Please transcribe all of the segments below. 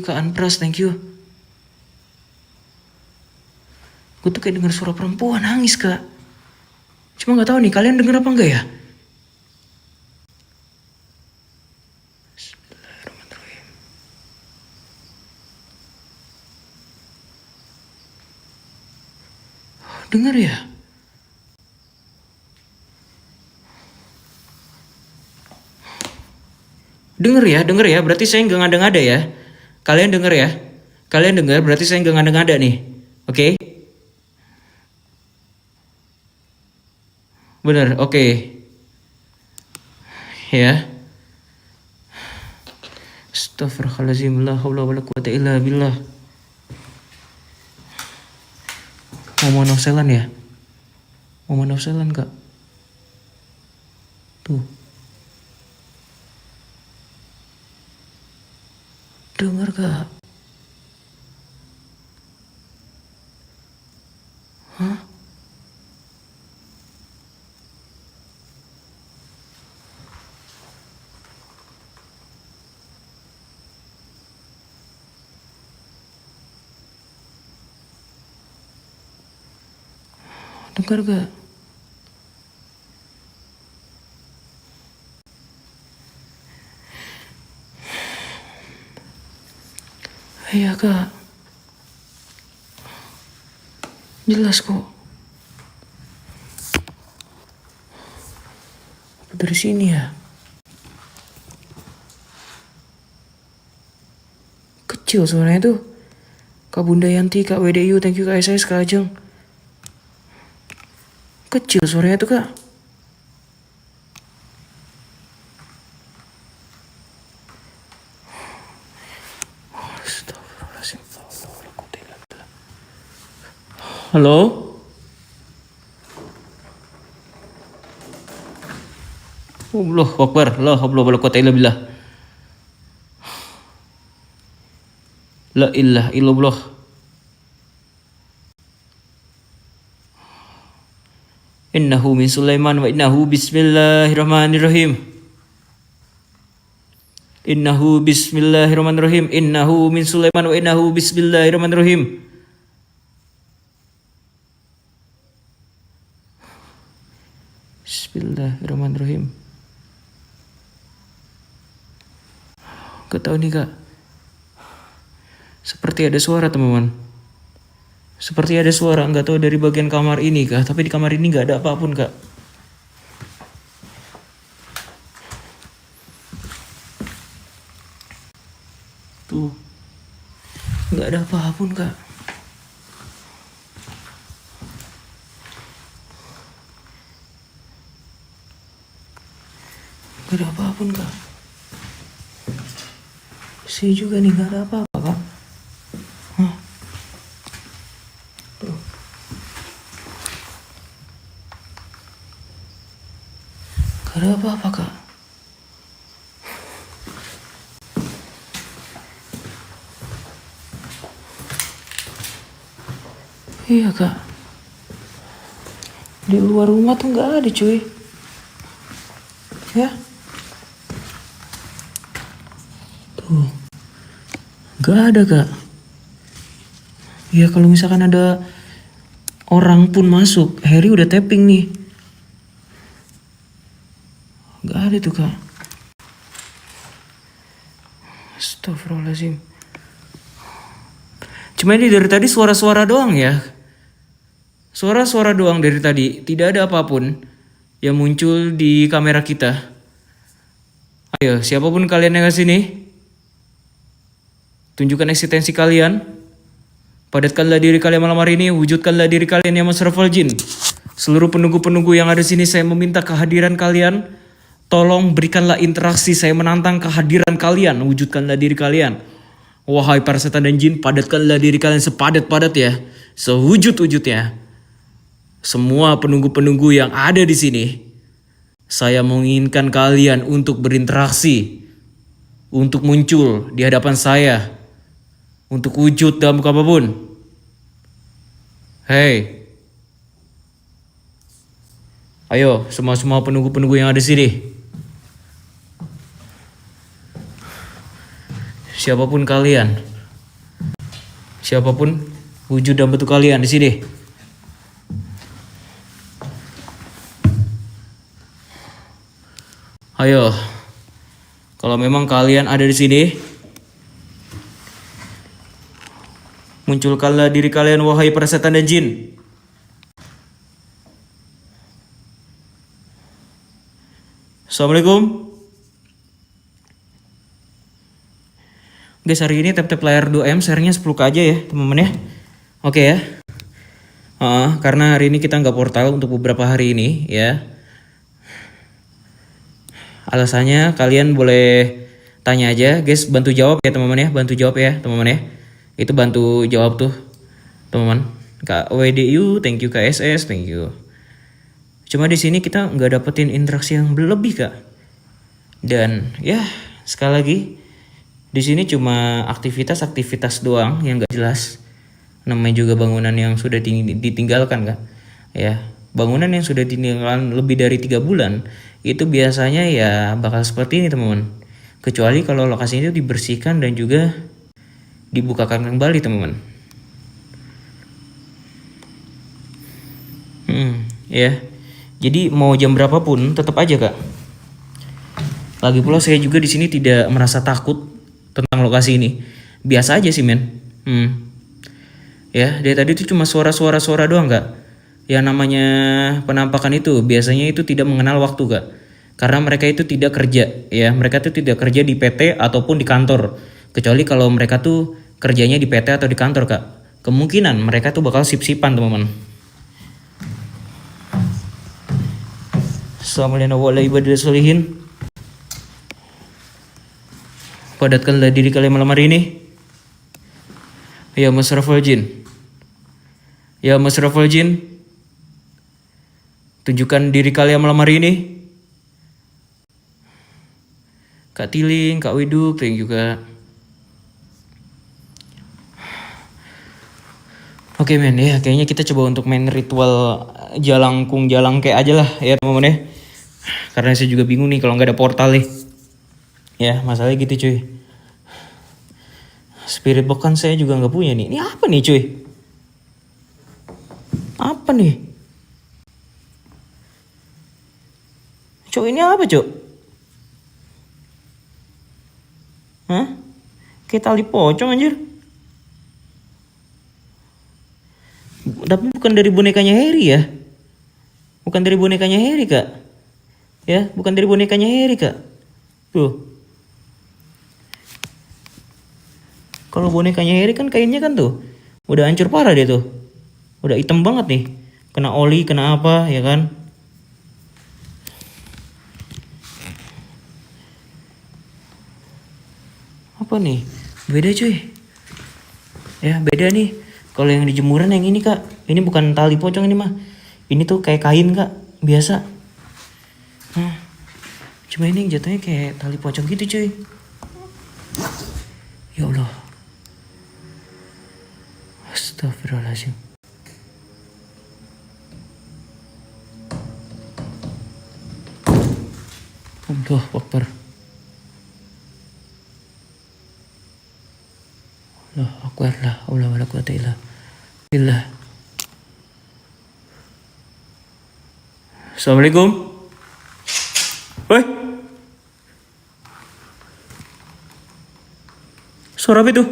Kak Anpras, thank you. Gue tuh kayak denger suara perempuan nangis, Kak. Cuma gak tahu nih, kalian denger apa enggak ya? Bismillahirrahmanirrahim. Denger ya? Denger ya, berarti saya nggak ngada-ngada ya. Kalian denger ya? Kalian denger, berarti saya nggak ngada-ngada nih. Oke? Bener, oke. Ya. Astagfirullahaladzim, la haula wala quwata illa billah. Mau nafselan ya? Mau nafselan, Kak? Tuh. Dengar, Kak? Hah? Dengar gak? Iya, Kak. Jelas kok. Dari sini ya? Kecil suaranya tuh. Kak Bunda Yanti, Kak WDU, thank you Kak SS, Kak Ajeng. Kecil suaranya tuh, Kak. Halo? Allah Akbar, la haula wala quwata illa billah. La ilaha illallah. Innahu min Sulaiman wa innahu bismillahirrahmanirrahim. Innahu bismillahirrahmanirrahim. Innahu min Sulaiman wa innahu bismillahirrahmanirrahim. Bismillahirrahmanirrahim. Gak tahu nih, Kak. Seperti ada suara, teman-teman. Seperti ada suara, nggak tahu dari bagian kamar ini, Kak. Tapi di kamar ini nggak ada apapun, Kak. Tuh. Nggak ada apapun, Kak. Nggak ada apapun, Kak. Saya juga nih nggak ada apa-apa, Kak. Hah? Tuh. Nggak ada apa-apa, Kak. Iya, Kak. Di luar rumah tuh nggak ada, cuy. Ya. Tuh. Nggak ada, Kak. Ya kalau misalkan ada orang pun masuk, Harry udah tapping nih. Nggak ada tuh, Kak. Astagfirullahaladzim. Cuma ini dari tadi suara-suara doang ya. Suara-suara doang dari tadi. Tidak ada apapun yang muncul di kamera kita. Ayo, siapapun kalian yang kesini, tunjukkan eksistensi kalian. Padatkanlah diri kalian malam hari ini. Wujudkanlah diri kalian yang masrafal jin. Seluruh penunggu-penunggu yang ada di sini, saya meminta kehadiran kalian. Tolong berikanlah interaksi. Saya menantang kehadiran kalian. Wujudkanlah diri kalian. Wahai para setan dan jin, padatkanlah diri kalian sepadat-padat ya. Sewujud-wujudnya. Semua penunggu-penunggu yang ada di sini, saya menginginkan kalian untuk berinteraksi, untuk muncul di hadapan saya, untuk wujud dalam muka apapun. Hei, ayo semua penunggu-penunggu yang ada di sini. Siapapun kalian, Siapapun wujud dan bentuk kalian di sini. Ayo. Kalau memang kalian ada di sini, munculkanlah diri kalian wahai para setan dan jin. Assalamualaikum. Guys, hari ini tap-tap layar 2M, share-nya 10k aja ya teman-teman ya. Oke ya. Karena hari ini kita nggak portal untuk beberapa hari ini ya. Alasannya kalian boleh tanya aja, guys, bantu jawab ya teman-teman ya, bantu jawab ya teman-teman ya. Itu bantu jawab tuh teman-teman. Kak WDU, thank you. KSS, thank you. Cuma di sini kita nggak dapetin interaksi yang berlebih kak. Dan ya sekali lagi di sini cuma aktivitas doang yang nggak jelas. Namanya juga bangunan yang sudah ditinggalkan kak. Ya bangunan yang sudah ditinggalkan lebih dari 3 bulan itu biasanya ya bakal seperti ini teman-teman. Kecuali kalau lokasi itu dibersihkan dan juga dibukakan kembali teman-teman. Ya. Jadi mau jam berapapun tetap aja kak. Lagi pula saya juga di sini tidak merasa takut tentang lokasi ini. Biasa aja sih men. Ya dari tadi itu cuma suara doang kak. Yang namanya penampakan itu biasanya itu tidak mengenal waktu kak. Karena mereka itu tidak kerja ya. Mereka itu tidak kerja di PT ataupun di kantor. Kecuali kalau mereka tuh kerjanya di PT atau di kantor kak. Kemungkinan mereka tuh bakal sip-sipan teman-teman. Assalamualaikum warahmatullahi wabarakatuh. Padatkanlah diri kalian malam hari ini. Ya masraful jin. Ya masraful jin. Tunjukkan diri kalian malam hari ini. Kak Tiling, Kak Widuk, thank you kak. Oke men ya, kayaknya kita coba untuk main ritual jalangkung jalangke aja lah ya teman-teman ya. Karena saya juga bingung nih kalau nggak ada portal nih. Ya masalahnya gitu cuy. Spirit box kan saya juga nggak punya nih. Ini apa nih cuy? Apa nih? Cuk ini apa cuk? Hah? Kayak tali pocong anjir. Tapi bukan dari bonekanya Harry ya. Bukan dari bonekanya Harry kak. Ya bukan dari bonekanya Harry kak. Tuh. Kalau bonekanya Harry kan kainnya kan tuh. Udah hancur parah dia tuh. Udah hitam banget nih. Kena oli, kena apa ya kan. Apa nih? Beda cuy. Ya beda nih. Kalau yang di jemuran yang ini kak. Ini bukan tali pocong ini mah. Ini tuh kayak kain kak. Biasa. Cuma ini jatuhnya kayak tali pocong gitu cuy. Ya Allah. Astagfirullahaladzim. Allah Akbar. Allah Akbar lah. Allah wala quwata illa billah. Assalamualaikum. Woi. Suara apa itu?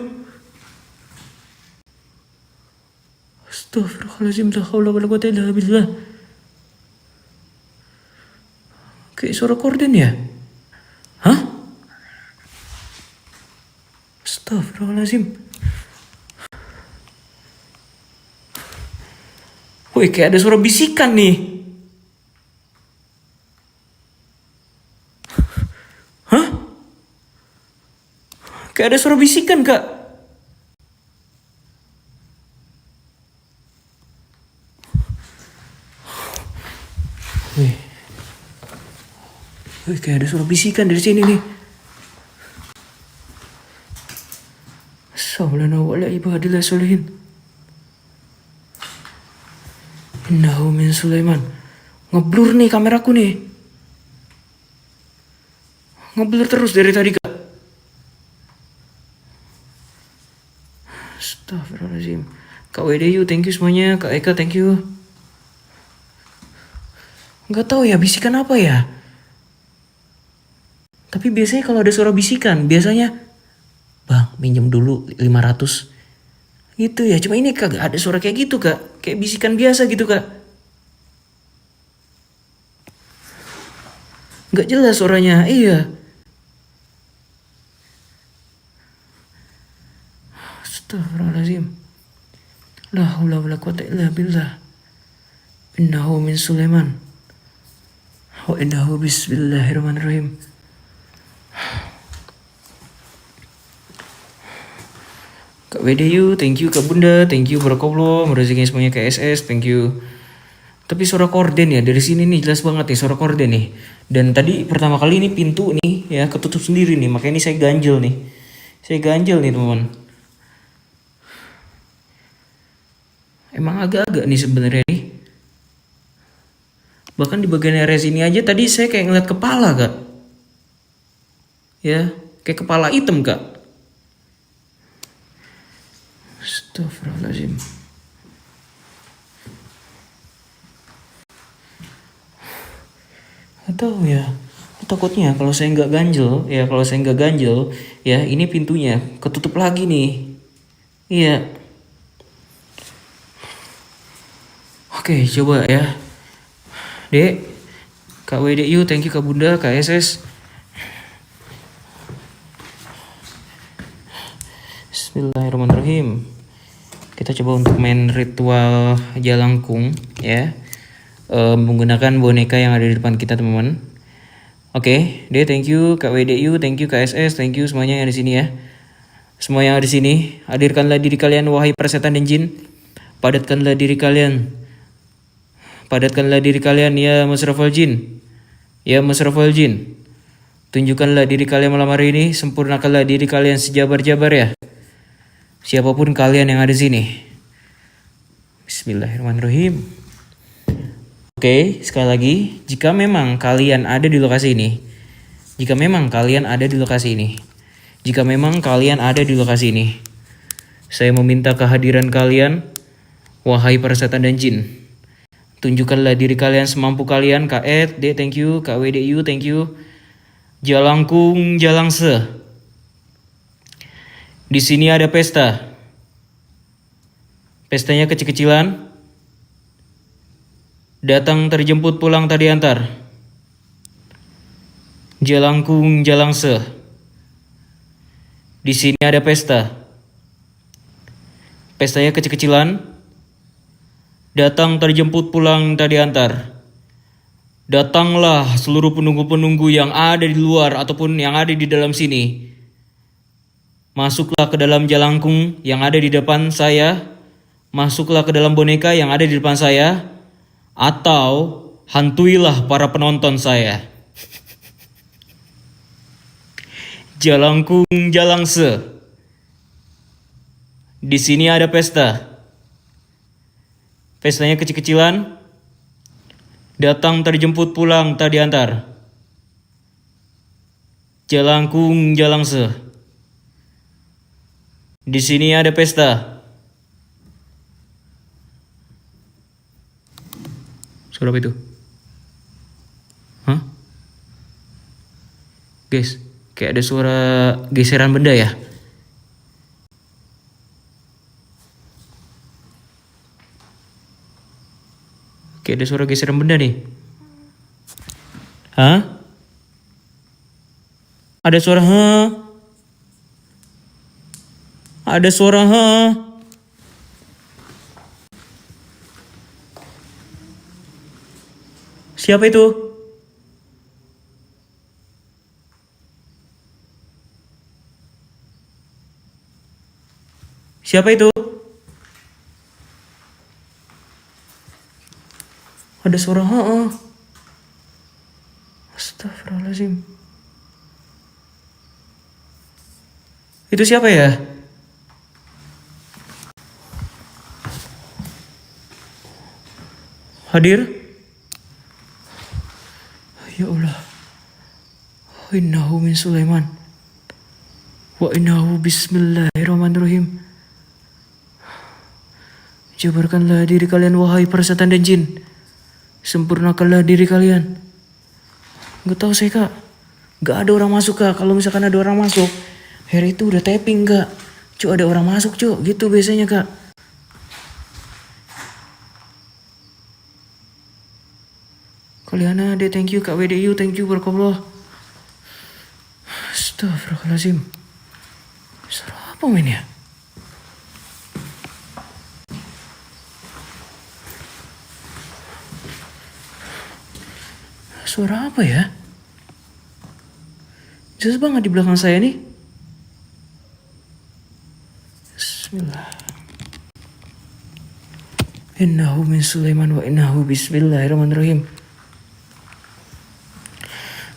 Astagfirullahaladzim. La haula wala quwata illa billah. Kayak suara korden ya? Hah? Astagfirullahaladzim. Woi, kayak ada suara bisikan nih. Hah? Kayak ada suara bisikan, Kak. Wih. Wih, kayak ada suara bisikan dari sini nih. Assalamualaikum warahmatullahi wabarakatuh. Innahu min Sulaiman. Ngeblur nih kameraku nih. Ngeblur terus dari tadi kak. Astagfirullahaladzim. Kak WDU, thank you semuanya. Kak Eka, thank you. Nggak tahu ya bisikan apa ya. Tapi biasanya kalau ada suara bisikan, biasanya, bang, minjem dulu 500. Gitu ya, cuma ini kagak ada suara kayak gitu kak. Kayak bisikan biasa gitu kak. Nggak jelas suaranya, iya. Astagfirullahaladzim. La haula wala quwata illa billah. Innahu min Sulaiman. Wa innahu bismillahirrahmanirrahim. Kak WDU, thank you. Kak Bunda, thank you. Barakallah, merezekinya semuanya. KSS, thank you. Tapi suara korden ya, dari sini nih jelas banget nih suara korden nih. Dan tadi pertama kali ini pintu nih ya ketutup sendiri nih, makanya ini saya ganjel nih. Saya ganjel nih teman. Emang agak-agak nih sebenarnya nih. Bahkan di bagian area sini aja tadi saya kayak ngeliat kepala kak. Ya, kayak kepala hitam kak. Astagfirullahaladzim. Atau ya, takutnya kalau saya nggak ganjel, ya ini pintunya ketutup lagi nih. Iya. Oke, coba ya. Dek, Kak WDU, thank you Kak Bunda, Kak SS. Bismillahirrahmanirrahim. Kita coba untuk main ritual jalangkung ya. Menggunakan boneka yang ada di depan kita teman-teman. Oke, Dek, thank you Kak WDU, thank you Kak SS, thank you semuanya yang ada di sini ya. Semua yang ada di sini, hadirkanlah diri kalian wahai para setan dan jin. Padatkanlah diri kalian. Padatkanlah diri kalian ya masrafal jin. Ya masrafal jin. Tunjukkanlah diri kalian malam hari ini, sempurnakanlah diri kalian sejabar-jabar ya. Siapapun kalian yang ada di sini. Bismillahirrahmanirrahim. Oke, sekali lagi, jika memang kalian ada di lokasi ini, saya meminta kehadiran kalian, wahai para setan dan jin. Tunjukkanlah diri kalian semampu kalian. Kak Ed, D, thank you. Kak WDU, thank you. Jalangkung, jalangse. Di sini ada pesta. Pestanya kecil-kecilan. Datang terjemput pulang tak diantar. Jalangkung, jalangse. Di sini ada pesta. Pestanya kecil-kecilan. Datang terjemput pulang tak diantar. Datanglah seluruh penunggu-penunggu yang ada di luar ataupun yang ada di dalam sini. Masuklah ke dalam jalangkung yang ada di depan saya. Masuklah ke dalam boneka yang ada di depan saya. Atau hantuilah para penonton saya. Jalangkung, jalangse. Di sini ada pesta. Pestanya kecil-kecilan. Datang terjemput pulang tak diantar. Jalangkung, jalangse. Di sini ada pesta. Suara apa itu? Hah? Guys, kayak ada suara geseran benda ya? Kayak ada suara geseran benda nih. Hah? Ada suara hah? Ada suara hah? Siapa itu? Siapa itu? Ada suara ha. Astagfirullahaladzim. Itu siapa ya? Hadir? Ya Allah. Innahu min Sulaiman. Wa innahu bismillahirrahmanirrahim. Jabarkanlah diri kalian wahai para setan dan jin. Sempurnakanlah diri kalian. Gak tahu saya kak. Gak ada orang masuk kak. Kalau misalkan ada orang masuk, Harry itu udah tapping kak. Cuk ada orang masuk cuk. Gitu biasanya kak. Kaliana ade thank you kak WDU thank you barakallah. Astagfirullahaladzim. Suara apa men ya? Suara apa ya? Jelas banget di belakang saya nih. Bismillah. Innahu min Sulaiman wa innahu bismillahirrahmanirrahim.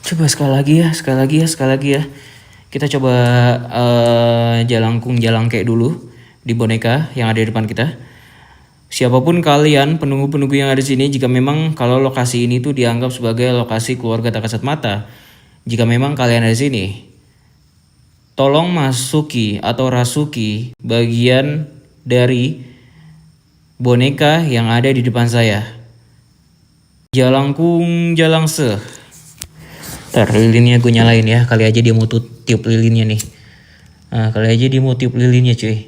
Coba sekali lagi ya. Kita coba jalangkek dulu di boneka yang ada di depan kita. Siapapun kalian, penunggu-penunggu yang ada di sini, jika memang kalau lokasi ini tuh dianggap sebagai lokasi keluarga tak kasat mata, jika memang kalian ada di sini, tolong masuki atau rasuki bagian dari boneka yang ada di depan saya. Jalangkung jalangse. Ntar lilinnya gue nyalain ya, kali aja dia mau tiup lilinnya nih. Nah, kali aja dia mau tiup lilinnya cuy.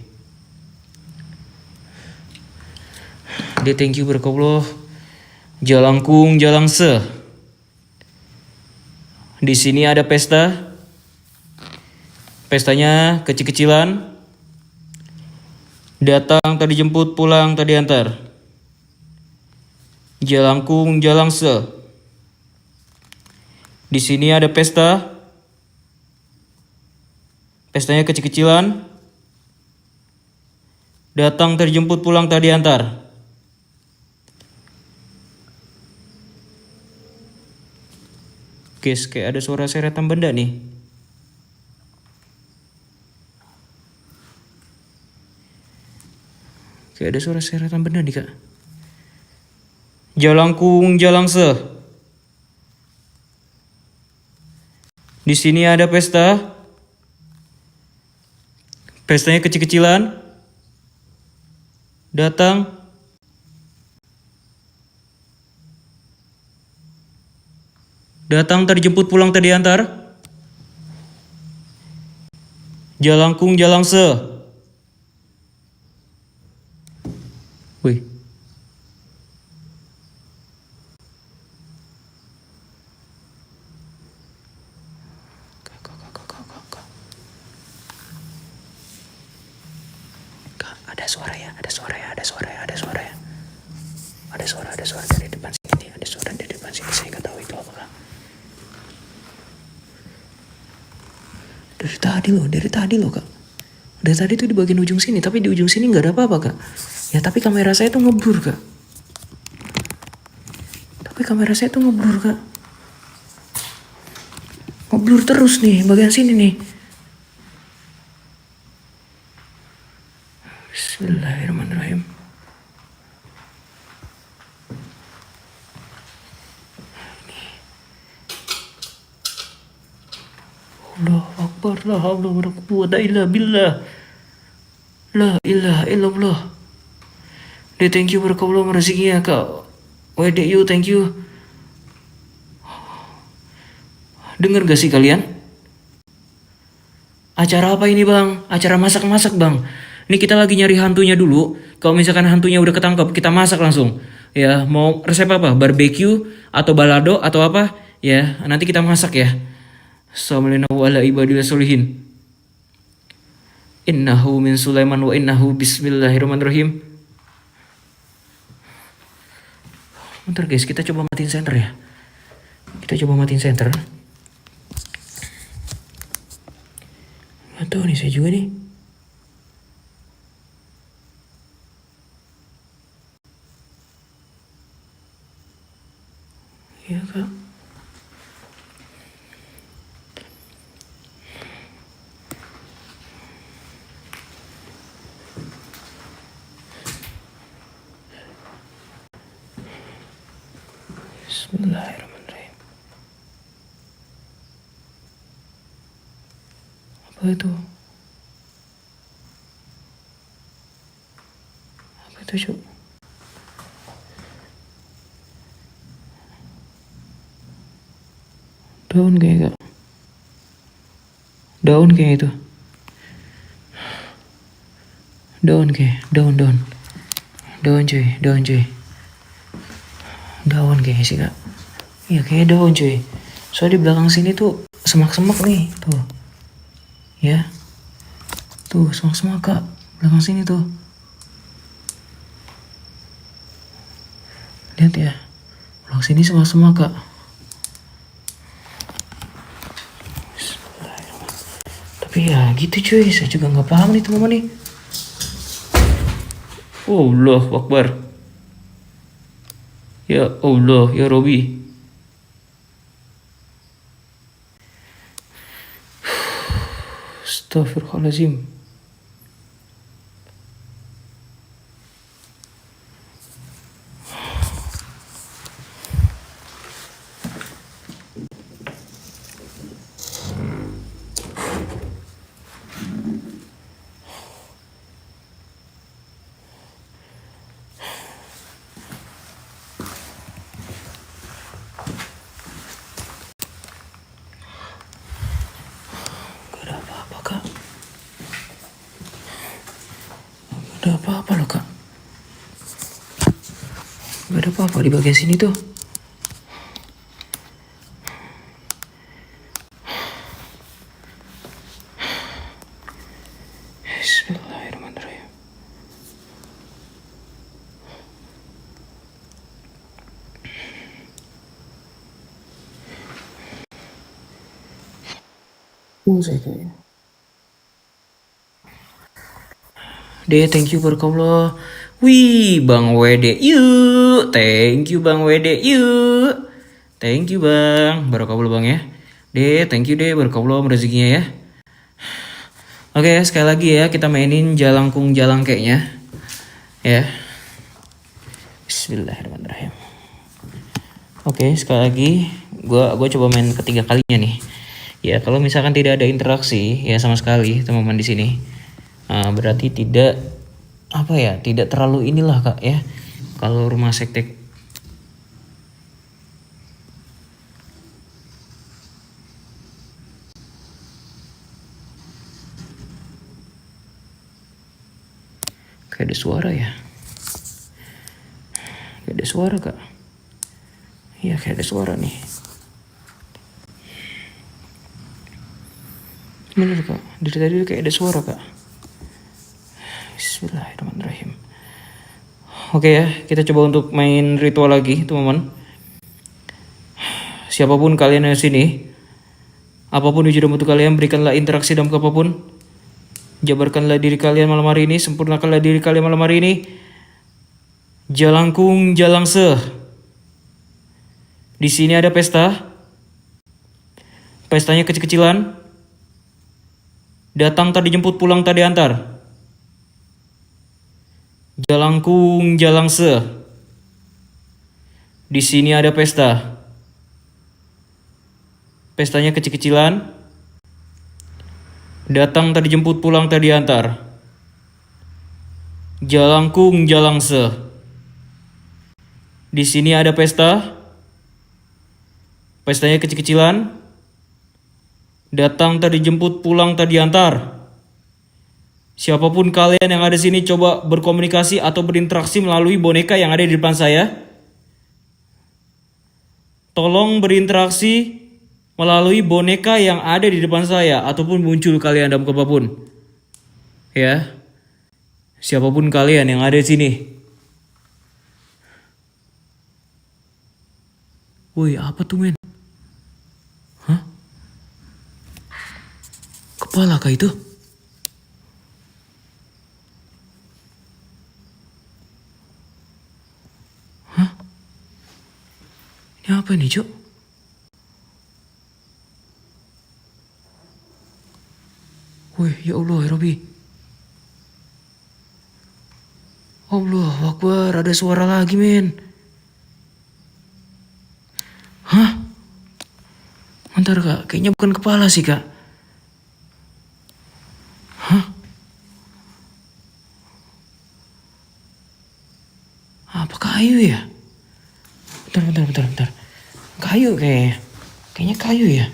Dia thank you barakallah. Jalangkung jalangse. Di sini ada pesta. Pestanya kecil-kecilan. Datang tadi jemput, pulang tadi antar. Jalangkung jalangse. Di sini ada pesta. Pestanya kecil-kecilan. Datang tadi jemput, pulang tadi antar. Guys, kayak ada suara seretan benda nih. Kayak ada suara seretan benda nih kak. Jalangkung jalangse. Di sini ada pesta. Pestanya kecil-kecilan. Datang. Datang terjemput, pulang terdiantar. Jalangkung jalangse. Wih. Kak, ada suara ya. Ada suara dari depan sini. Ada suara dari depan sini. Saya nggak tahu itu apa kak. Dari tadi loh kak. Dari tadi tuh di bagian ujung sini, tapi di ujung sini nggak ada apa-apa kak. Ya tapi kamera saya tuh ngeblur kak. Ngeblur terus nih bagian sini nih. Bismillahirrahmanirrahim. Allah Akbar, la haula wala quwwata illa billah. La ilaha illallah. Dia thank you barakallahu rezekinya kak. WDU thank you. Dengar gak sih kalian? Acara apa ini bang? Acara masak-masak bang. Ini kita lagi nyari hantunya dulu. Kalau misalkan hantunya udah ketangkep, kita masak langsung. Ya, mau resep apa? Barbecue atau balado atau apa? Ya, nanti kita masak ya. Assalamualaikum warahmatullahi wabarakatuh. Innahu min Sulaiman wa innahu bismillahirrahmanirrahim. Bentar guys, kita coba matiin center ya. Gak tahu nih saya juga nih. Iya kak. Bismillahirrahmanirrahim. Apa itu? Itu Cuk. Daun kayak Kak. Daun kayak itu. Daun kayak, daun. Daun cuy. Daun kayak sih Kak. Iya kayak daun cuy. Soalnya di belakang sini tuh semak-semak nih, tuh. Ya. Tuh, semak-semak Kak. Belakang sini tuh. Lihat ya. Belakang sini semak-semak Kak. Tapi ya gitu cuy, saya juga nggak paham nih teman-teman nih. Oh Allah Akbar. Ya Allah, ya Robi. Astagfirullahaladzim. Gak ada apa-apa Kak. Gak ada apa-apa loh Kak. Gak ada apa-apa di bagian sini tuh. Bismillahirrahmanirrahim. Saya kayaknya. Thank you Barakallah. Wih, Bang Wede, yuk. Thank you Bang Wede, yuk. Thank you Bang, Barakallah Bang ya. Thank you Barakallah rezekinya ya. Oke, sekali lagi ya kita mainin jalangkung jalangkeknya. Ya. Bismillahirrahmanirrahim. Oke, sekali lagi gua coba main ketiga kalinya nih. Ya, kalau misalkan tidak ada interaksi ya sama sekali teman-teman di sini. Berarti tidak apa ya, tidak terlalu inilah Kak ya. Kalau rumah sekte kayak ada suara ya. Kayak ada suara Kak. Iya kayak ada suara nih. Bener Kak, dari tadi kayak ada suara Kak. Bismillahirrahmanirrahim. Oke ya, kita coba untuk main ritual lagi teman-teman. Siapapun kalian yang sini, apapun wujud bentuk kalian, berikanlah interaksi dalam apapun. Jabarkanlah diri kalian malam hari ini, sempurnakanlah diri kalian malam hari ini. Jalangkung jalangse. Di sini ada pesta. Pestanya kecil-kecilan. Datang tak dijemput, pulang tak diantar. Jalangkung jalangse. Di sini ada pesta. Pestanya kecil-kecilan. Datang tak dijemput, pulang tak diantar. Jalangkung jalangse. Di sini ada pesta. Pestanya kecil-kecilan. Datang tak dijemput, pulang tak diantar. Siapapun kalian yang ada di sini, coba berkomunikasi atau berinteraksi melalui boneka yang ada di depan saya. Tolong berinteraksi melalui boneka yang ada di depan saya ataupun muncul kalian dalam apapun. Ya. Siapapun kalian yang ada di sini. Woi, apa tuh men? Hah? Kepala kah itu? Hah? Ini apa nih, Cok? Wih, ya Allah, ya Rabbi. Allah Akbar, ada suara lagi, men. Hah? Bentar, Kak. Kayaknya bukan kepala sih, Kak. Hah? Apa kayu ya? Bentar. Kayu kayaknya. Kayaknya kayu ya.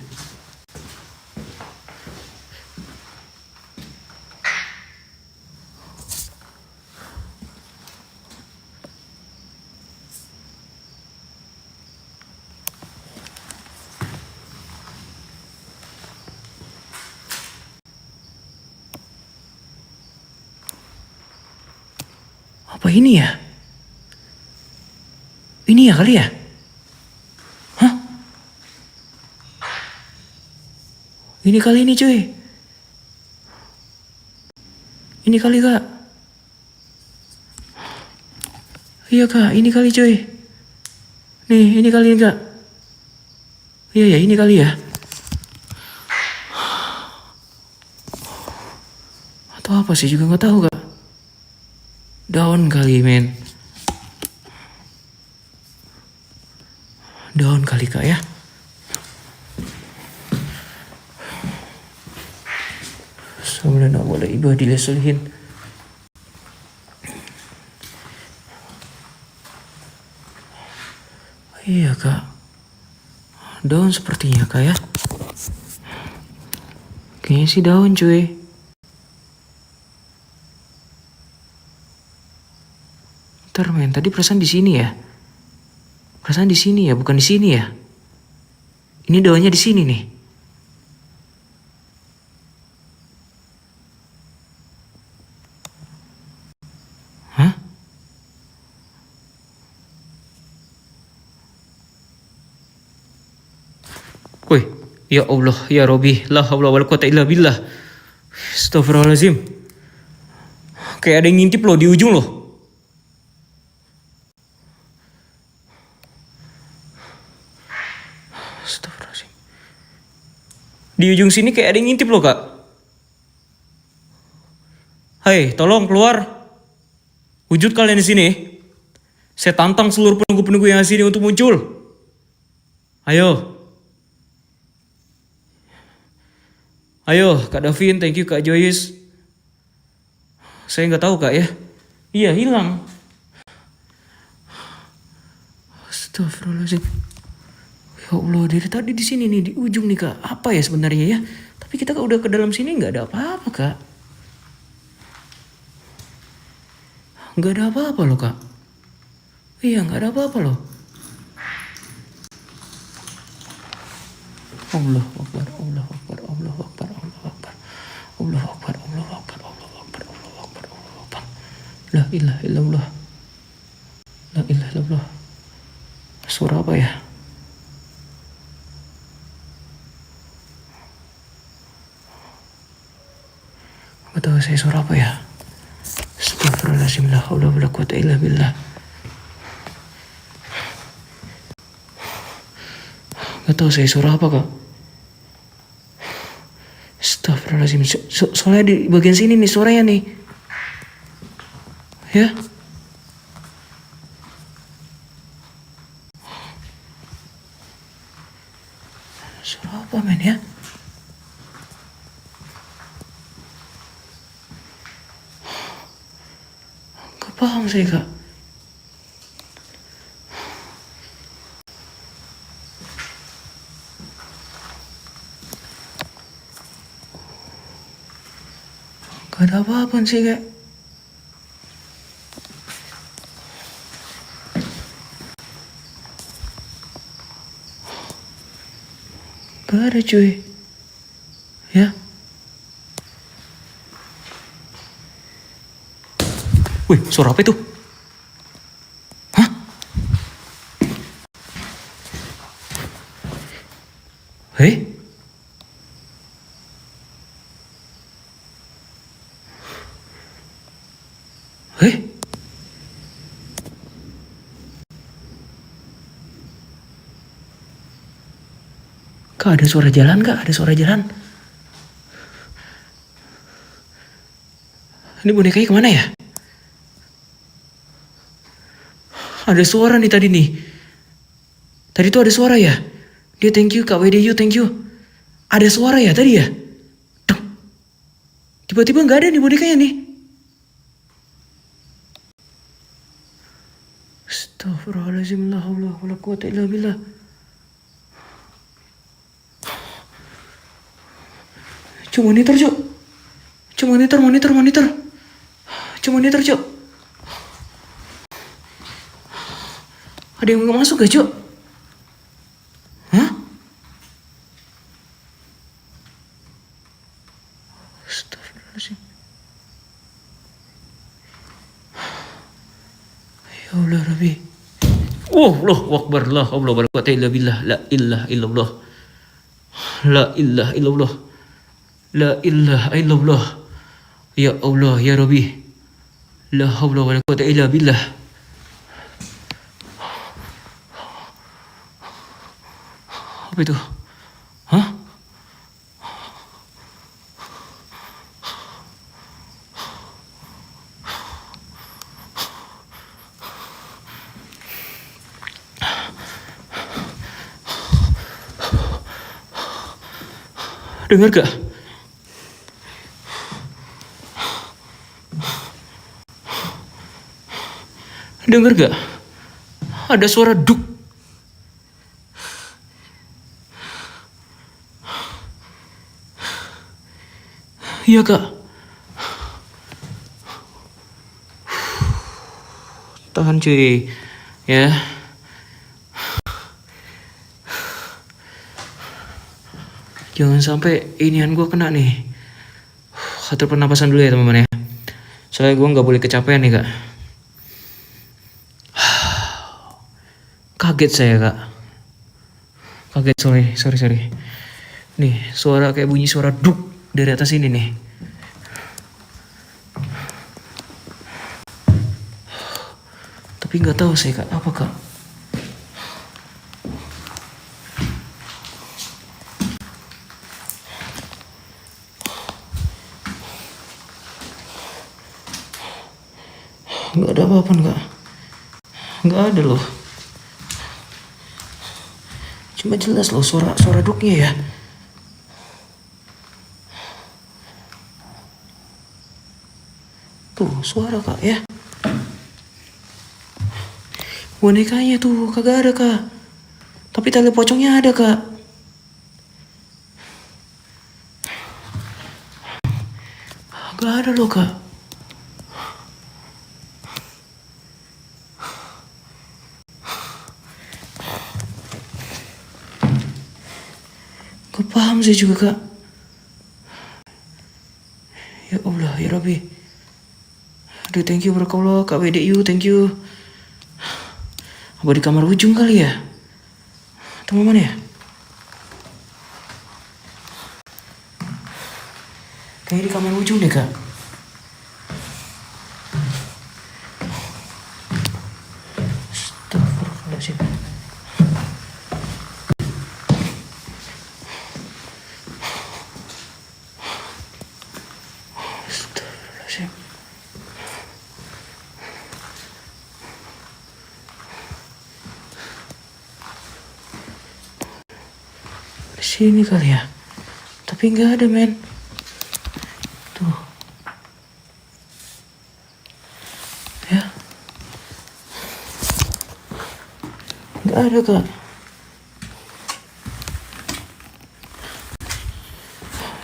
Apa ini ya? Ini ya kali ya? Hah? Ini kali ini cuy. Ini kali kak. Iya kak, ini kali cuy. Nih, ini kali kak. Iya ya, ini kali ya. Atau apa sih juga nggak tahu kak. Daun kali men. Daun kali kak ya. Sebenarnya boleh ibadillah solihin. Iya kak. Daun sepertinya kak ya. Kayaknya sih daun cuy. Bentar men, tadi perasaan di sini ya. Perasaan di sini ya, bukan di sini ya. Ini daunnya di sini nih. Hah? Woi, ya Allah, ya Robi, la haula wala quwata illa billah. Astagfirullahaladzim. Kayak ada yang ngintip loh di ujung loh. Astagfirullahaladzim. Di ujung sini kayak ada yang ngintip loh kak. Hai, tolong keluar. Wujud kalian di sini. Saya tantang seluruh penunggu-penunggu yang di sini untuk muncul. Ayo. Ayo, Kak Davin, thank you Kak Joyce. Saya nggak tahu Kak ya. Iya, hilang. Astagfirullahaladzim. Ya Allah, dari tadi di sini nih, di ujung nih Kak. Apa ya sebenarnya ya? Tapi kita udah ke dalam sini nggak ada apa-apa Kak. Nggak ada apa-apa loh Kak. Iya, nggak ada apa-apa loh. Allahu Akbar, Allahu Akbar, Allahu Akbar, Allahu Akbar, Allahu Akbar, Allahu Akbar, Allahu Akbar, Allahu Akbar, Allahu Akbar. La ilaha illallah. La ilaha illallah. Surah apa ya? Gak tahu saya surah apa ya? Astagfirullahaladzim, la haula wala quwata illa billah. Gak tahu saya surah apa kak. Astagfirullahaladzim. Soalnya di bagian sini nih suaranya nih. Ya. Surah apa men ya? Gak paham saya kak. Gak ada apa-apa sih kak. Gak ada cuy. Ya. Wih, suara apa itu? Hah? Hei? Hei? Kak, ada suara jalan kak? Ada suara jalan. Ini bonekanya kemana ya? Ada suara nih tadi nih. Tadi tuh ada suara ya? Dia thank you Kak WDU, thank you. Ada suara ya tadi ya? Duk. Tiba-tiba gak ada nih bonekanya nih. Astagfirullahaladzim, la haula wala quwata illa billah. Cuk, monitor, Cuk. Cuk, monitor. Cuk, monitor, Cuk. Ada yang mau masuk gak, Cuk? Hah? Astagfirullahaladzim. Ya Allah, Rabbi. Allahu Akbar, la haula wala quwata illa billah, la ilaha illallah. La ilaha illallah. La ilaha illallah. Ya Allah, ya Rabbi. La haula wala quwata illa billah. Apa itu? Hah? Dengar gak? Dengar gak? Ada suara duk. Iya kak. Tahan cuy. Ya. Jangan sampai inian gue kena nih. Atur pernapasan dulu ya teman-teman ya. Soalnya gue gak boleh kecapean nih kak. Kaget saya kak. Kaget, sorry. Nih suara kayak bunyi suara duk dari atas ini nih. Tapi gak tahu saya kak, apa kak? Gak ada apa-apa enggak? Gak ada loh. Cuma jelas loh suara duknya ya. Tuh suara kak ya. Bonekanya tuh kagak ada kak. Tapi tali pocongnya ada kak. Gak ada loh kak. Gak paham saya juga kak. Ya Allah ya Rabbi. Aduh thank you barakallah kak WDU, thank you. Apa di kamar ujung kali ya? Atau mana ya? Kayaknya di kamar ujung deh kak. Astagfirullahaladzim. Astagfirullahaladzim. Di sini kali ya. Tapi nggak ada men. Tuh. Ya. Nggak ada kak.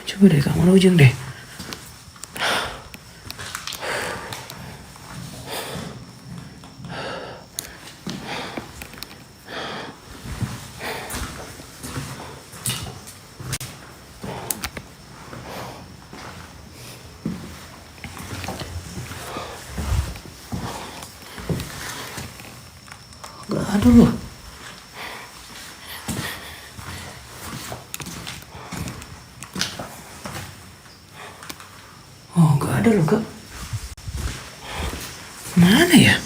Coba deh kamar ujung deh. Gak ada loh. Oh gak ada loh kak. Mana ya?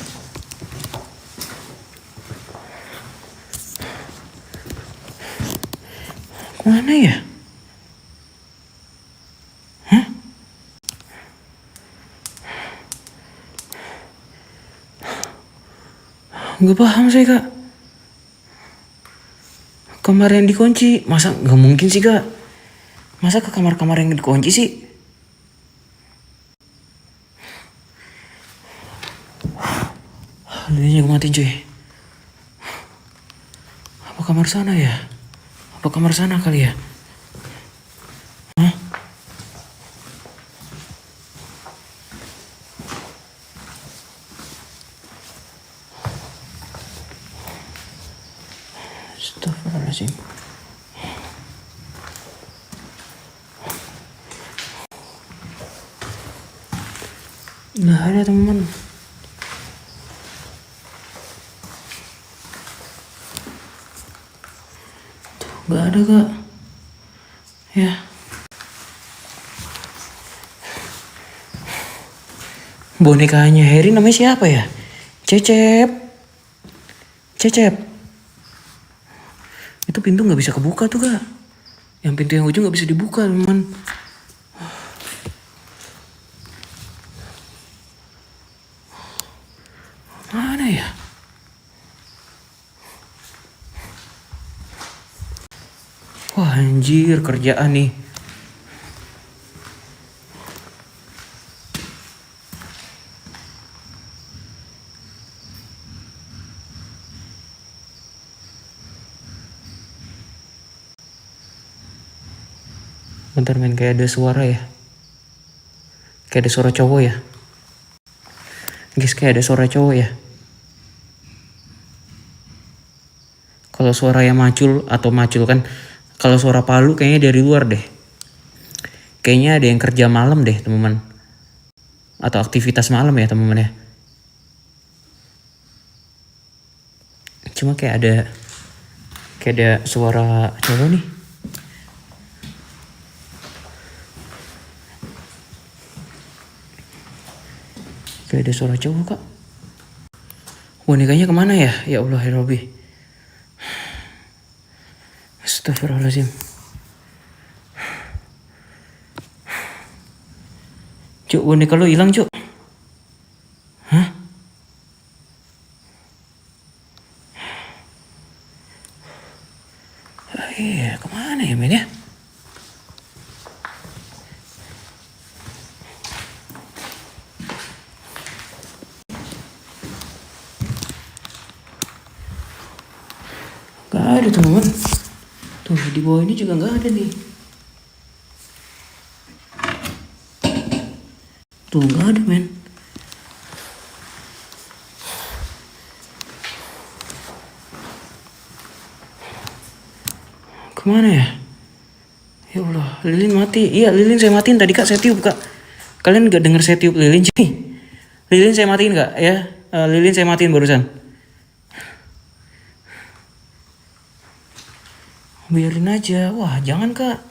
Mana ya? Hah? Gak paham saya kak. Kamar yang dikunci, masa gak mungkin sih kak? Masa ke kamar-kamar yang dikunci sih? Lidinya gue matiin cuy. kamar sana ya? Apa kamar sana kali ya? Hah? Astagfirullahaladzim. Nggak ada teman. Tuh, nggak ada kak. Ya. Bonekanya Harry namanya siapa ya? Cecep. Cecep. Itu pintu nggak bisa kebuka tuh kak. Yang pintu yang ujung nggak bisa dibuka teman. Mana ya? Wah anjir kerjaan nih. Bentar men, kayak ada suara ya. Kayak ada suara cowok ya. Guys, kayak ada suara cowok ya. Kalau suara yang macul kan. Kalau suara Palu kayaknya dari luar deh. Kayaknya ada yang kerja malam deh teman-teman. Atau aktivitas malam ya teman-teman ya. Cuma kayak ada suara cowok nih. Kayak ada suara cowok kak. Bonekanya kemana ya? Ya Allah ya Rabbi. Astagfirullahaladzim. Cuk, boneka lo hilang cuk. Hah? Iya, kemana ya men ya? Gak ada teman-teman. Tuh di bawah ini juga gak ada nih. Tuh gak ada men. Kemana ya? Ya Allah, lilin mati. Iya lilin saya matiin tadi kak, saya tiup kak. Kalian gak denger saya tiup lilin cuy? Lilin saya matiin kak ya. Lilin saya matiin barusan. Biarin aja. Wah jangan kak.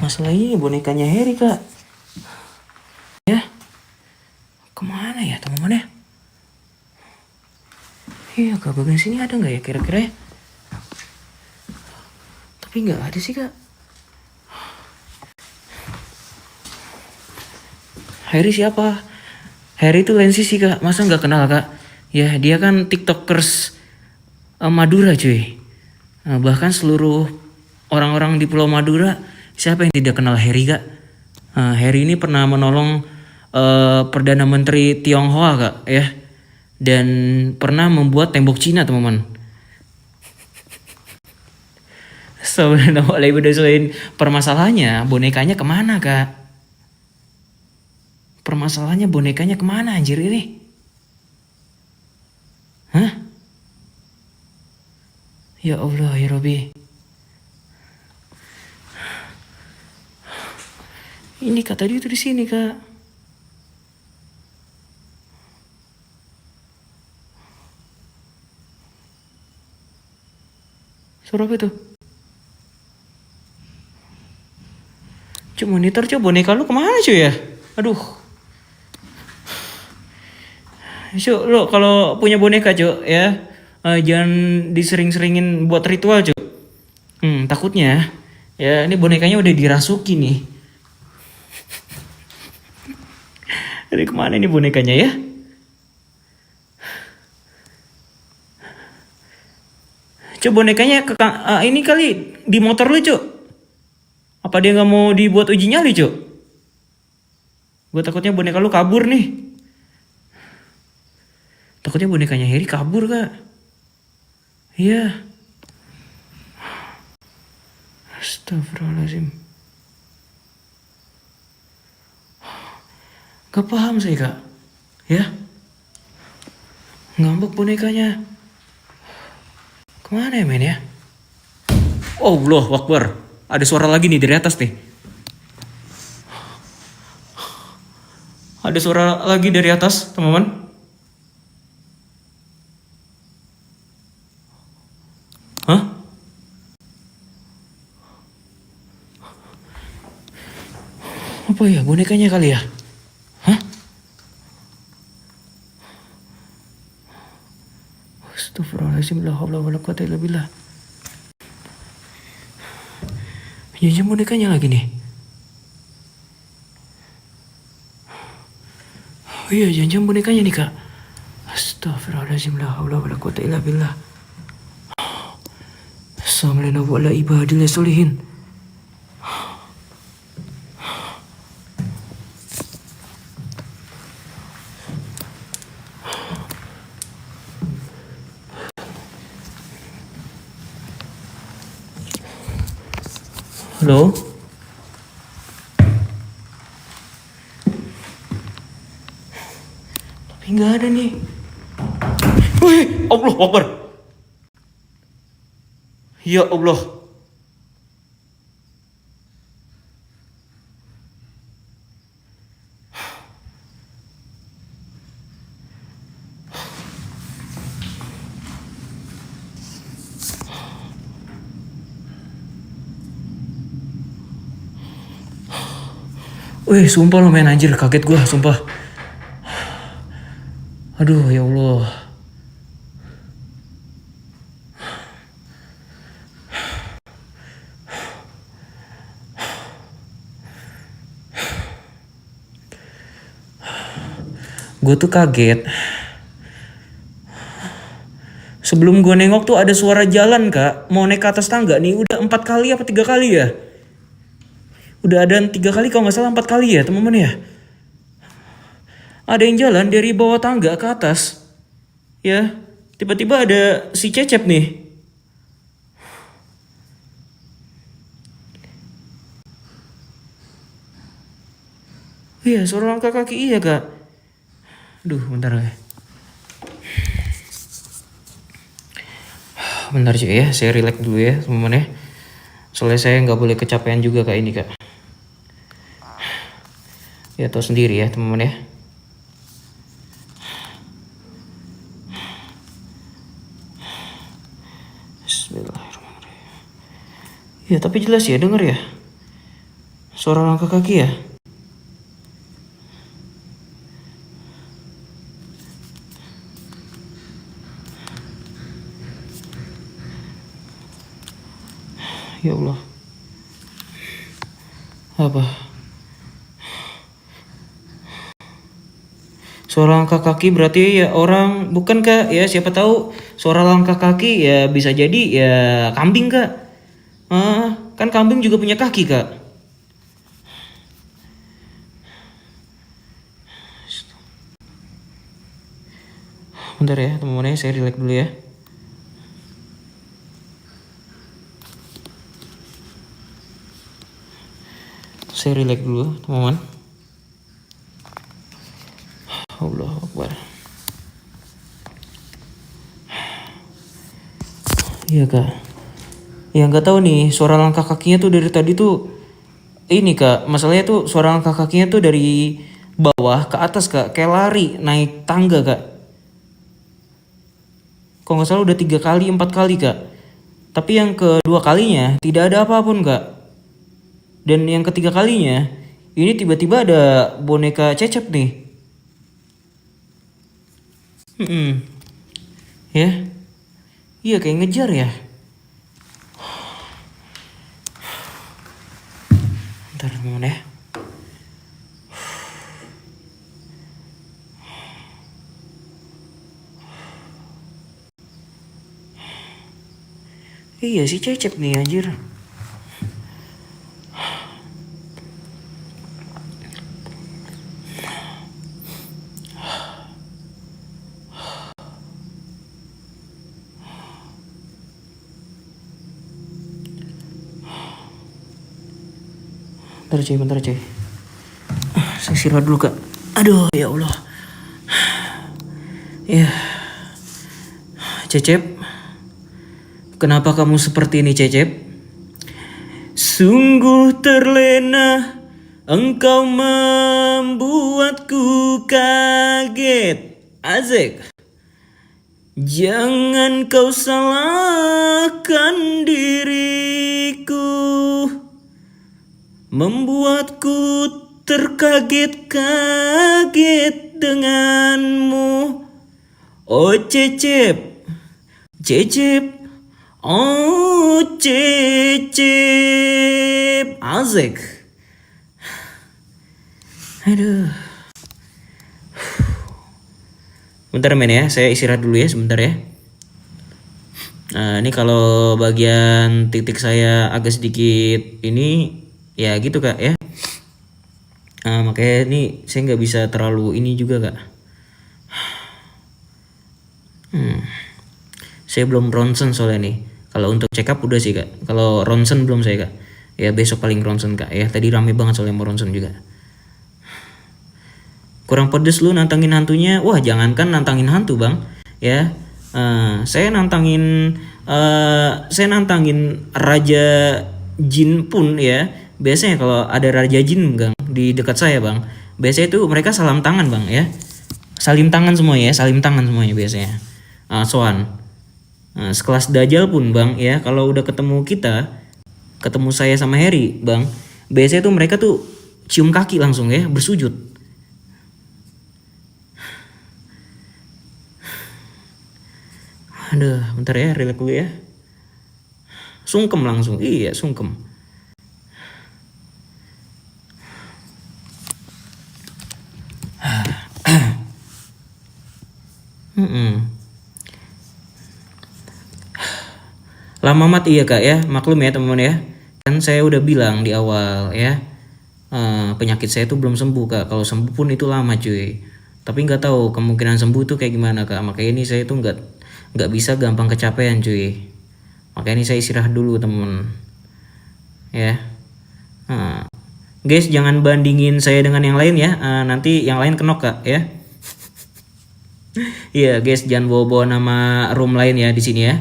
Masalah ini bonekanya Harry kak. Ya. Kemana ya teman-teman ya? Iya kak, bagian sini ada gak ya kira-kira ya? Tapi gak ada sih kak. Harry siapa? Harry itu Lensi sih kak. Masa gak kenal kak? Ya dia kan tiktokers Madura cuy. Bahkan seluruh orang-orang di Pulau Madura, siapa yang tidak kenal Harry kak? Harry ini pernah menolong Perdana Menteri Tionghoa kak ya. Dan pernah membuat tembok Cina teman-teman. Sebenarnya permasalahannya bonekanya kemana kak? Permasalahannya bonekanya kemana anjir ini? Hah? Ya Allah ya Rabbi. Ini kak tadi itu di sini kak. Suara apa itu? Cuk monitor cuk, boneka lu kemana cuy ya? Aduh. Cuk lo kalau punya boneka cuk ya, jangan disering-seringin buat ritual cuk. Takutnya ya ini bonekanya udah dirasuki nih. Dari kemana ini bonekanya ya? Cuk bonekanya ini kali di motor lu cuk. Apa dia nggak mau dibuat uji nyali cuk? Gue takutnya boneka lu kabur nih. Takutnya bonekanya Harry kabur, Kak. Iya. Astagfirullahaladzim. Gak paham saya, Kak. Ya. Ngambek bonekanya. Kemana ya, men ya? Oh, Allah Akbar. Ada suara lagi nih dari atas nih. Ada suara lagi dari atas, teman-teman. Hah? Apa ya, bonekanya kali ya? Hah? Astagfirullahaladzim, la haula wala quwata illa billah. Jangan bonekanya lagi nih. Oh iya, jangan bonekanya nih, Kak. Astagfirullahaladzim, la haula wala quwata illa billah. Assalamualaikum warahmatullahi wabarakatuh. Halo? Tapi nggak ada nih. Wih, Allah Akbar. Ya Allah. Wih, sumpah lo main anjir, kaget gua, sumpah. Aduh, ya Allah. Gue tuh kaget. Sebelum gue nengok tuh ada suara jalan, Kak. Mau naik ke atas tangga nih, udah 4 kali apa 3 kali ya? Udah ada 3 kali kalau nggak salah 4 kali ya, teman-teman ya. Ada yang jalan dari bawah tangga ke atas. Ya, tiba-tiba ada si Cecep nih. Iya, suara langkah kaki, iya, Kak. Aduh, bentar ya. Bentar sih ya, saya relax dulu ya, teman-teman ya. Soalnya saya nggak boleh kecapean juga, Kak, ini, Kak. Ya, tahu sendiri ya, teman-teman ya. Bismillahirrahmanirrahim. Ya, tapi jelas ya, denger ya. Suara langkah kaki ya. Ya Allah. Apa? Suara langkah kaki berarti ya orang, bukan, Kak? Ya siapa tahu suara langkah kaki ya bisa jadi ya kambing, Kak. Kan kambing juga punya kaki, Kak. Bentar ya, teman-teman ya, saya relax dulu ya. Saya relax dulu, teman-teman. Allah Akbar. Iya, Kak. Ya nggak tahu nih, suara langkah kakinya tuh dari tadi tuh ini, Kak. Masalahnya tuh suara langkah kakinya tuh dari bawah ke atas, Kak. Kayak lari naik tangga, Kak. Kalau nggak salah udah 3 kali, 4 kali, Kak. Tapi yang kedua kalinya tidak ada apapun, Kak. Dan yang ketiga kalinya, ini tiba-tiba ada boneka Cecep nih. Ya. Iya, kayak ngejar ya. Bentar, teman ya. Iya si Cecep nih, anjir. Bentar cuy. Saya istirahat dulu kak. Aduh ya Allah. Ya. Cecep. Kenapa kamu seperti ini Cecep? Sungguh terlena, engkau membuatku kaget. Asik. Jangan kau salahkan diriku, membuatku terkaget-kaget denganmu. Oh Cecep, oh Cecep, asik. Aduh. Bentar men ya, saya istirahat dulu ya sebentar ya. Nah, ini kalau bagian titik saya agak sedikit ini ya gitu kak ya. Makanya ini saya nggak bisa terlalu ini juga kak. Saya belum ronsen soalnya nih. Kalau untuk check up udah sih kak. Kalau ronsen belum saya kak. Ya besok paling ronsen kak ya. Tadi rame banget soalnya mau ronsen juga. Kurang pedes lu nantangin hantunya. Wah jangankan nantangin hantu bang. Ya saya nantangin raja jin pun ya. Biasanya kalau ada raja jin bang di dekat saya bang, biasanya itu mereka salam tangan bang ya. Salim tangan semuanya biasanya. Soan. Sekelas Dajjal pun bang ya, kalau udah ketemu saya sama Harry bang, biasanya tuh mereka tuh cium kaki langsung ya, bersujud. Aduh, bentar ya, relax dulu ya. Sungkem langsung, iya sungkem. Lama amat iya kak ya, maklum ya teman-teman ya. Kan saya udah bilang di awal ya, penyakit saya tuh belum sembuh kak. Kalau sembuh pun itu lama cuy. Tapi nggak tahu kemungkinan sembuh tuh kayak gimana kak. Makanya ini saya tuh nggak bisa gampang kecapean cuy. Makanya ini saya istirahat dulu teman. Ya. Guys jangan bandingin saya dengan yang lain ya. Nanti yang lain kenok kak ya. Iya guys jangan bawa-bawa nama room lain ya di sini ya.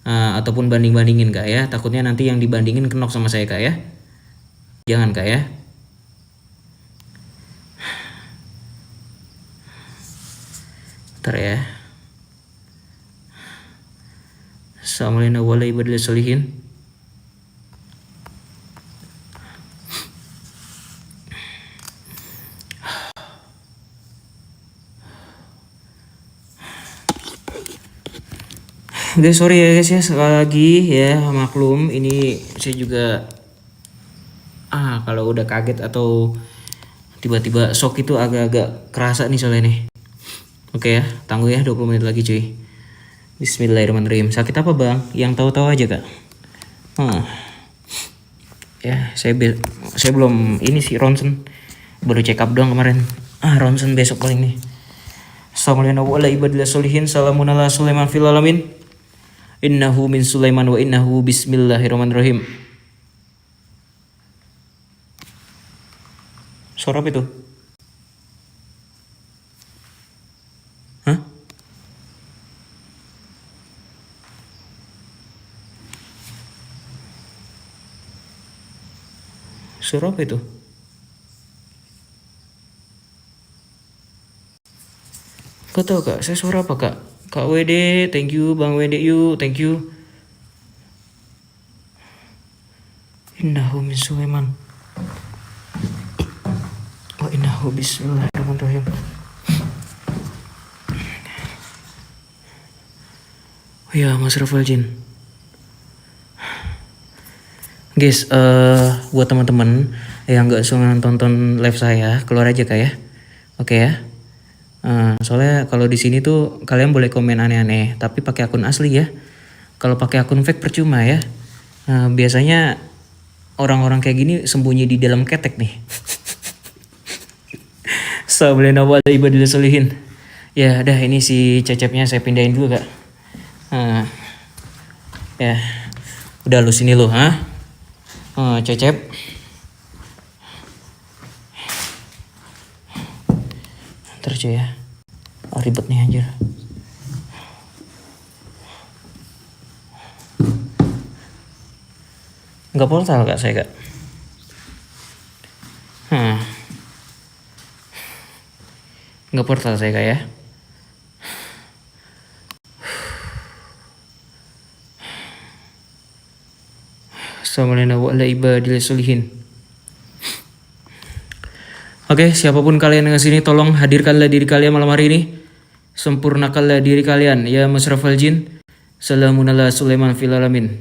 Ataupun banding-bandingin kak ya. Takutnya nanti yang dibandingin kenok sama saya kak ya. Jangan kak ya. Bentar ya. Assalamualaikum warahmatullahi wabarakatuh. Guys sorry ya guys ya, sekali lagi ya maklum ini saya juga kalau udah kaget atau tiba-tiba shock itu agak-agak kerasa nih soalnya nih. Oke ya, tunggu ya 20 menit lagi cuy. Bismillahirrahmanirrahim. Sakit apa bang? Yang tahu-tahu aja kak. Ya saya belum ini sih ronsen, baru check up doang kemarin. Ronsen besok paling nih. Assalamualaikum warahmatullahi wabarakatuh. Salamun ala Sulaiman fil alamin. Innahu min Sulaiman wa innahu bismillahirrahmanirrahim. Suara apa itu? Hah? Suara apa itu? Gak tau kak, saya suara apa kak? Kak WD, thank you. Bang WD you, thank you. Innahu min Sulaiman wa innahu bismillahirrahmanirrahim. Oh ya Mas Rafael Jin. Guys, buat teman-teman yang nggak suka nonton live saya, keluar aja kak ya. Oke ya. Soalnya kalau di sini tuh kalian boleh komen aneh-aneh, tapi pakai akun asli ya. Kalau pakai akun fake percuma ya. Biasanya orang-orang kayak gini sembunyi di dalam ketek nih. Assalamualaikum warahmatullahi wabarakatuh. Ya, dah ini si Cecepnya saya pindahin dulu kak. Ya, udah lu sini lu, Cecep. Bentar cuy ya. Ribet nih anjir. Nggak portal kak saya kak. Nggak portal saya kak ya. Assalamualaikum warahmatullahi wabarakatuh. Oke, siapapun kalian yang kesini, tolong hadirkanlah diri kalian malam hari ini. Sempurnakanlah diri kalian. Ya Masrafal Jin. Salamun ala Sulaiman fil alamin.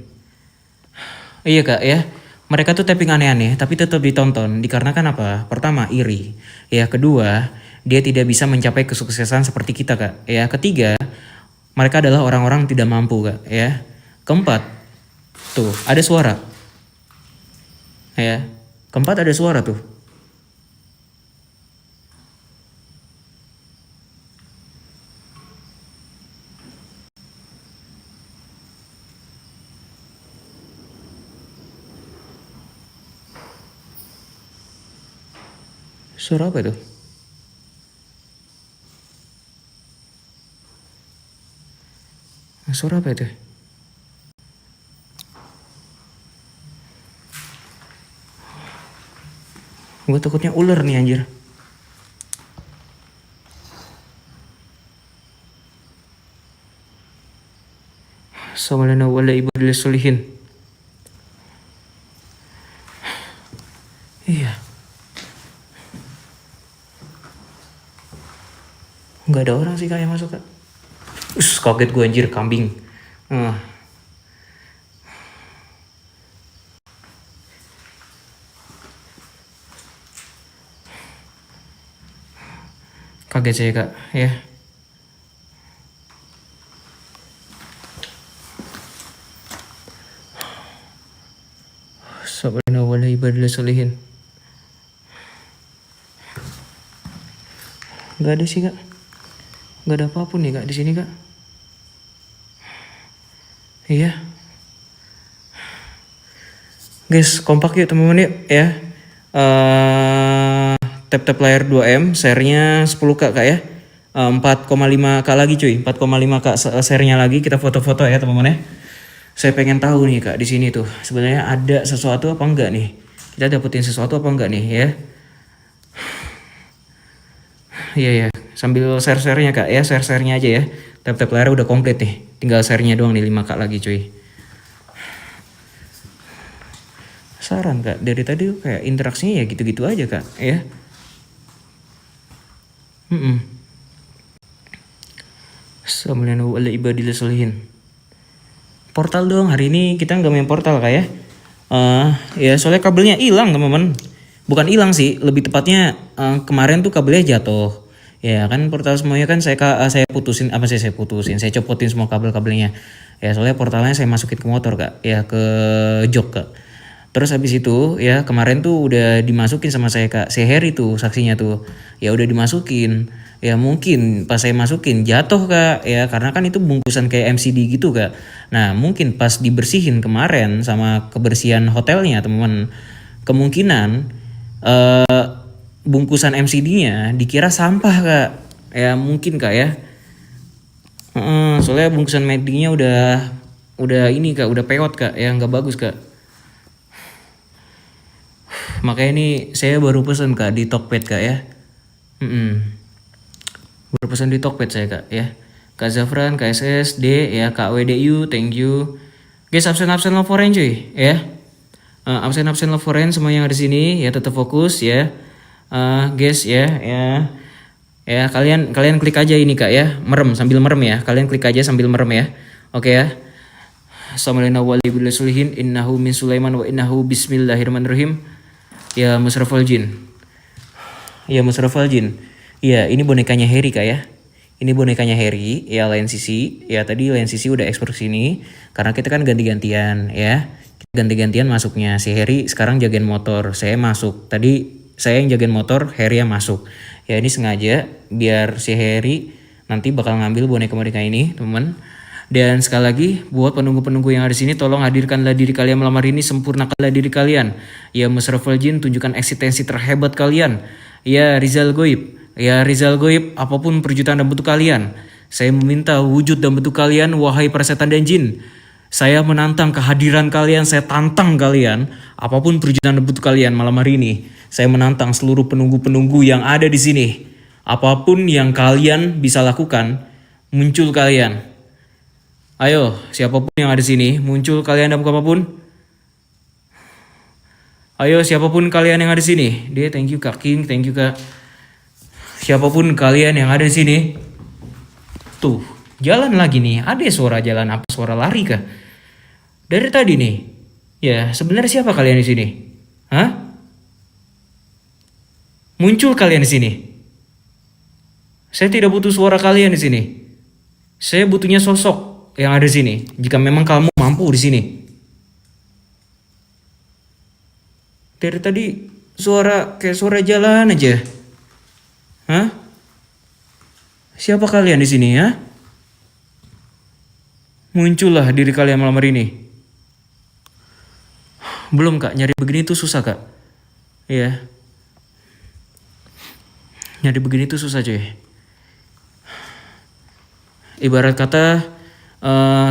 Iya kak ya. Mereka tuh tapping aneh-aneh tapi tetap ditonton. Dikarenakan apa? Pertama, iri. Ya kedua, dia tidak bisa mencapai kesuksesan seperti kita kak. Ya ketiga, mereka adalah orang-orang tidak mampu kak. Ya keempat, tuh ada suara. Ya keempat ada suara tuh. Suara apa itu? Suara apa itu? Gue takutnya ular nih anjir. Assalamualaikum warahmatullahi wabarakatuh. Iya. Nggak ada orang sih kak yang masuk kak. Kaget gue anjir, kambing. Kaget saya kak ya. Assalamualaikum warahmatullahi wabarakatuh. Nggak ada sih kak. Nggak ada apapun nih kak di sini kak. Iya. Guys, kompak yuk teman-teman yuk ya. Tap-tap layar 2M, share-nya 10k kak ya. 4,5k lagi cuy, 4,5k share-nya lagi. Kita foto-foto ya teman-teman ya. Saya pengen tahu nih kak di sini tuh sebenarnya ada sesuatu apa enggak nih? Kita dapetin sesuatu apa enggak nih ya? Iya ya, sambil share-share-nya kak ya, share-share-nya aja ya. Tap-tap layar udah komplit nih, tinggal share-nya doang nih 5k lagi cuy. Saran kak, dari tadi kayak interaksinya ya gitu-gitu aja kak ya. Assalamualaikum warahmatullahi wabarakatuh. Portal dong, hari ini kita nggak main portal kak ya. Ya soalnya kabelnya hilang teman-teman. Bukan hilang sih, lebih tepatnya kemarin tuh kabelnya jatuh. Ya kan portal semuanya kan saya putusin, saya copotin semua kabel-kabelnya. Ya soalnya portalnya saya masukin ke motor kak, ya ke jok kak. Terus habis itu ya kemarin tuh udah dimasukin sama saya kak, si Harry tuh saksinya tuh. Ya udah dimasukin. Ya mungkin pas saya masukin jatuh kak ya, karena kan itu bungkusan kayak MCD gitu kak. Nah mungkin pas dibersihin kemarin sama kebersihan hotelnya teman-teman, kemungkinan bungkusan MCD-nya dikira sampah kak. Ya mungkin kak ya. Soalnya bungkusan MCD-nya udah ini kak, udah peot kak, ya nggak bagus kak. Makanya ini saya baru pesan kak di Tokped kak ya. Baru pesan di Tokped saya kak ya. Kak Zafran, KSS, D ya, Kak WDU, thank you. Guys, absen love foreign cuy ya. Absen love foreign semua yang ada di sini ya, tetap fokus ya. Guys ya. Ya kalian klik aja ini kak ya, sambil merem ya. Kalian klik aja sambil merem ya. Oke ya. Assalamualaikum warahmatullahi wabarakatuh. Innahu min Sulaiman wa innahu bismillahirrahmanirrahim. Ya Masrafal Jin. Ya Masrafal Jin. Ya ini bonekanya Harry kak ya. Ini bonekanya Harry ya, lain sisi. Ya tadi lain sisi udah ekspor sini karena kita kan ganti-gantian ya. Ganti-gantian masuknya. Si Harry sekarang jagain motor, saya masuk. Tadi saya yang jagain motor, Harry yang masuk. Ya ini sengaja biar si Harry nanti bakal ngambil boneka-boneka ini, teman. Dan sekali lagi buat penunggu-penunggu yang ada di sini, tolong hadirkanlah diri kalian malam hari ini, sempurnakanlah diri kalian. Ya Masrafal Jin, tunjukkan eksistensi terhebat kalian. Ya Rizal Goib, Ya Rizal Goib, apapun perjutaan dan bentuk kalian, saya meminta wujud dan bentuk kalian, wahai para setan dan jin. Saya menantang kehadiran kalian, saya tantang kalian, apapun perjutaan dan bentuk kalian malam hari ini. Saya menantang seluruh penunggu-penunggu yang ada di sini. Apapun yang kalian bisa lakukan, muncul kalian. Ayo, siapapun yang ada di sini, muncul kalian dan apapun. Ayo, siapapun kalian yang ada di sini. Dia, thank you Kak King, thank you Kak. Siapapun kalian yang ada di sini. Tuh, jalan lagi nih. Ada suara jalan apa? Suara lari kah? Dari tadi nih. Ya, sebenarnya siapa kalian di sini? Hah? Muncul kalian di sini. Saya tidak butuh suara kalian di sini. Saya butuhnya sosok yang ada di sini. Jika memang kamu mampu di sini. Dari tadi suara kayak suara jalan aja. Hah? Siapa kalian di sini ya? Muncullah diri kalian malam hari ini. Belum Kak, nyari begini tuh susah Kak. Iya. Nyari begini tuh susah cuy. Ibarat kata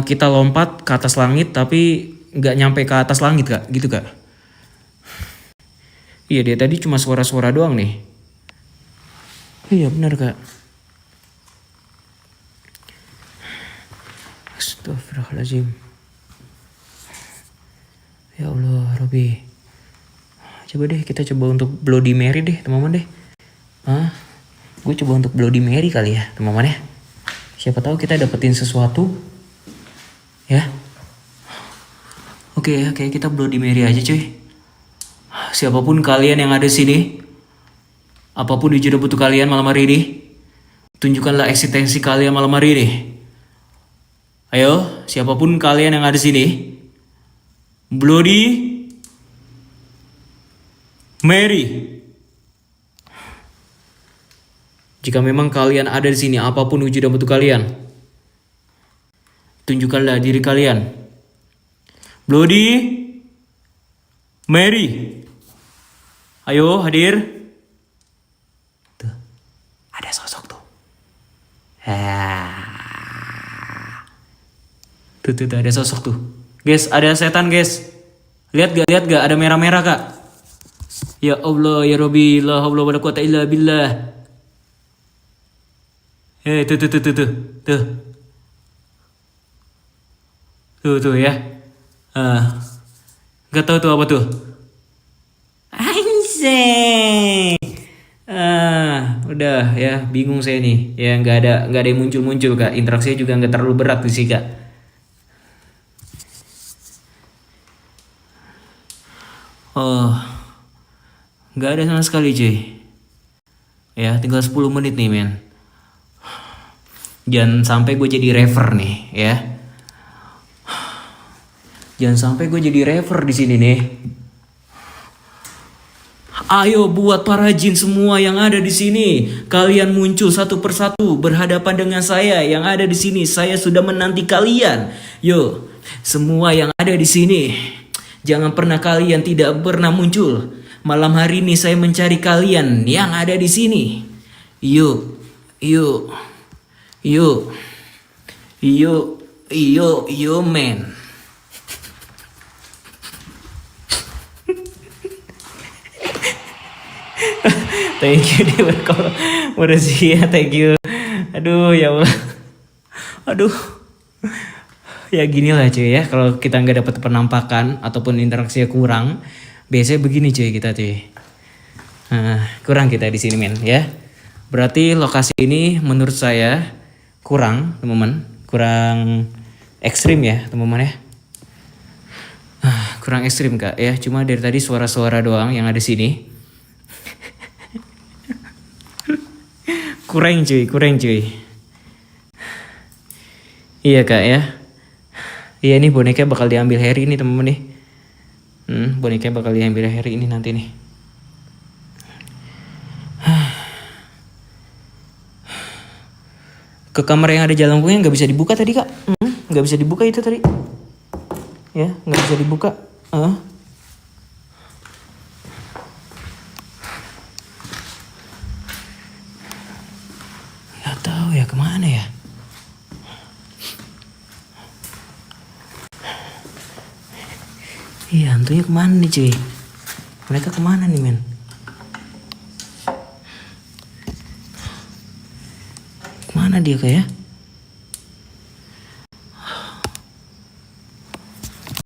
kita lompat ke atas langit tapi nggak nyampe ke atas langit Kak, gitu Kak. Iya dia tadi cuma suara-suara doang nih. Iya benar Kak. Astagfirullahaladzim. Ya Allah Robi. Coba deh kita coba untuk Bloody Mary deh teman-teman deh. Gue coba untuk Bloody Mary kali ya teman-teman ya. Siapa tahu kita dapetin sesuatu. Ya. Oke kita Bloody Mary aja cuy. Siapapun kalian yang ada di sini. Apapun wujud butuh kalian malam hari ini, tunjukkanlah eksistensi kalian malam hari ini. Ayo, siapapun kalian yang ada di sini, Bloody Mary. Jika memang kalian ada di sini, apapun wujud dan bentuk kalian, tunjukkanlah diri kalian. Bloody Mary. Ayo hadir. Ada sosok tuh. Tuh ada sosok tuh. Guys, ada setan guys. Lihat gak? Ada merah-merah Kak. Ya Allah, ya Rabbi, la haula wala quwata illa billah. Tuh. Tuh ya. Gak tahu tuh apa tuh. Anjay. Udah ya, bingung saya nih. Ya nggak ada yang muncul Kak. Interaksinya juga nggak terlalu berat sih Kak. Nggak ada sama sekali cuy. Ya tinggal 10 menit nih men. Jangan sampai gue jadi rever nih ya. Jangan sampai gue jadi rever di sini nih. Ayo buat para jin semua yang ada di sini, kalian muncul satu persatu berhadapan dengan saya yang ada di sini. Saya sudah menanti kalian. Yo, semua yang ada di sini, jangan pernah kalian tidak pernah muncul. Malam hari ini saya mencari kalian yang ada di sini. Yuk, man. Thank you deh Manusia, thank you. Aduh ya Allah. Aduh. Ya gini lah cuy ya. Kalau kita nggak dapat penampakan ataupun interaksinya kurang, biasanya begini cuy kita cuy. Kurang kita di sini men ya. Berarti lokasi ini menurut saya kurang teman-teman. Kurang ekstrim ya teman-teman ya. Kurang ekstrim Kak ya. Cuma dari tadi suara-suara doang yang ada di sini. Kurang cuy. Iya Kak ya. Iya nih boneka bakal diambil Harry nih temen-temen nih. Boneka bakal diambil Harry ini nanti nih. Ke kamar yang ada jalangkungnya nggak bisa dibuka tadi Kak. Nggak bisa dibuka itu tadi. Ya nggak bisa dibuka. Kemana ya? Iya, hantunya kemana nih cuy? Mereka kemana nih men? Kemana dia kayak?